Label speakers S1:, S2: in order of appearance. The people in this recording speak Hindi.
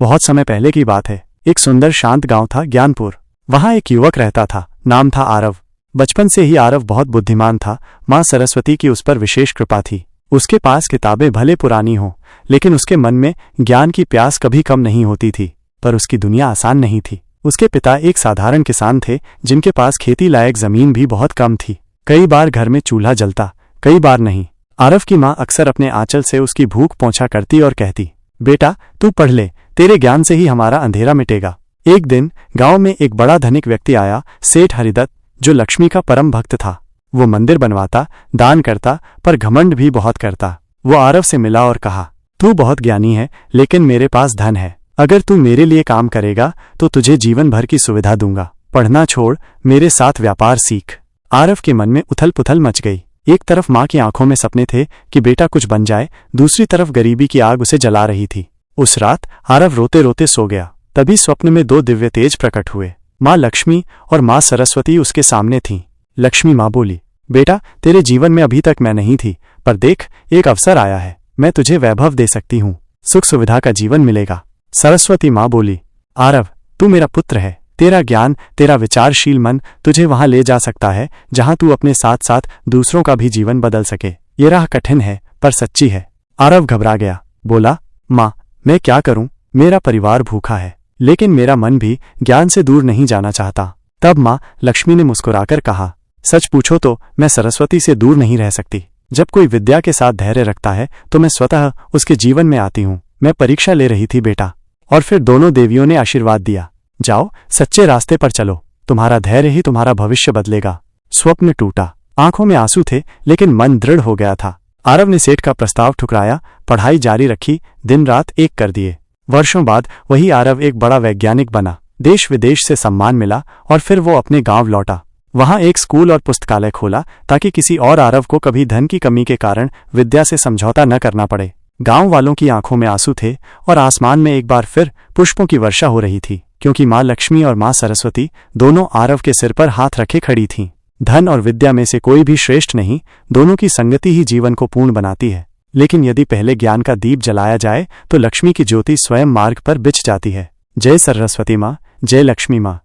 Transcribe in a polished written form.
S1: बहुत समय पहले की बात है। एक सुंदर शांत गांव था ज्ञानपुर। वहां एक युवक रहता था, नाम था आरव। बचपन से ही आरव बहुत बुद्धिमान था। मां सरस्वती की उस पर विशेष कृपा थी। उसके पास किताबें भले पुरानी हों, लेकिन उसके मन में ज्ञान की प्यास कभी कम नहीं होती थी। पर उसकी दुनिया आसान नहीं थी। उसके पिता एक साधारण किसान थे, जिनके पास खेती लायक जमीन भी बहुत कम थी। कई बार घर में चूल्हा जलता, कई बार नहीं। आरव की मां अक्सर अपने आंचल से उसकी भूख पोंछा करती और कहती, बेटा तू पढ़ ले, तेरे ज्ञान से ही हमारा अंधेरा मिटेगा। एक दिन गांव में एक बड़ा धनिक व्यक्ति आया, सेठ हरिदत्त, जो लक्ष्मी का परम भक्त था। वो मंदिर बनवाता, दान करता, पर घमंड भी बहुत करता। वो आरव से मिला और कहा, तू बहुत ज्ञानी है, लेकिन मेरे पास धन है। अगर तू मेरे लिए काम करेगा तो तुझे जीवन भर की सुविधा दूंगा। पढ़ना छोड़, मेरे साथ व्यापार सीख। आरव के मन में उथल पुथल मच गई। एक तरफ मां की आंखों में सपने थे कि बेटा कुछ बन जाए, दूसरी तरफ गरीबी की आग उसे जला रही थी। उस रात आरव रोते रोते सो गया। तभी स्वप्न में दो दिव्य तेज प्रकट हुए। मां लक्ष्मी और मां सरस्वती उसके सामने थीं। लक्ष्मी मां बोली, बेटा तेरे जीवन में अभी तक मैं नहीं थी, पर देख एक अवसर आया है। मैं तुझे वैभव दे सकती हूँ, सुख सुविधा का जीवन मिलेगा। सरस्वती मां बोली, आरव तू मेरा पुत्र है। तेरा ज्ञान, तेरा विचारशील मन तुझे वहां ले जा सकता है जहां तू अपने साथ साथ दूसरों का भी जीवन बदल सके। ये राह कठिन है पर सच्ची है। आरव घबरा गया, बोला, मां मैं क्या करूं? मेरा परिवार भूखा है, लेकिन मेरा मन भी ज्ञान से दूर नहीं जाना चाहता। तब मां लक्ष्मी ने मुस्कुराकर कहा, सच पूछो तो मैं सरस्वती से दूर नहीं रह सकती। जब कोई विद्या के साथ धैर्य रखता है तो मैं स्वतः उसके जीवन में आती हूँ। मैं परीक्षा ले रही थी बेटा। और फिर दोनों देवियों ने आशीर्वाद दिया, जाओ सच्चे रास्ते पर चलो, तुम्हारा धैर्य ही तुम्हारा भविष्य बदलेगा। स्वप्न टूटा। आंखों में आंसू थे, लेकिन मन दृढ़ हो गया था। आरव ने सेठ का प्रस्ताव ठुकराया, पढ़ाई जारी रखी, दिन रात एक कर दिए। वर्षों बाद वही आरव एक बड़ा वैज्ञानिक बना। देश विदेश से सम्मान मिला और फिर वो अपने गांव लौटा। वहां एक स्कूल और पुस्तकालय खोला ताकि किसी और आरव को कभी धन की कमी के कारण विद्या से समझौता न करना पड़े। गांव वालों की आंखों में आंसू थे और आसमान में एक बार फिर पुष्पों की वर्षा हो रही थी, क्योंकि मां लक्ष्मी और मां सरस्वती दोनों आरव के सिर पर हाथ रखे खड़ी थीं। धन और विद्या में से कोई भी श्रेष्ठ नहीं, दोनों की संगति ही जीवन को पूर्ण बनाती है। लेकिन यदि पहले ज्ञान का दीप जलाया जाए तो लक्ष्मी की ज्योति स्वयं मार्ग पर बिछ जाती है। जय सरस्वती मां, जय लक्ष्मी मां।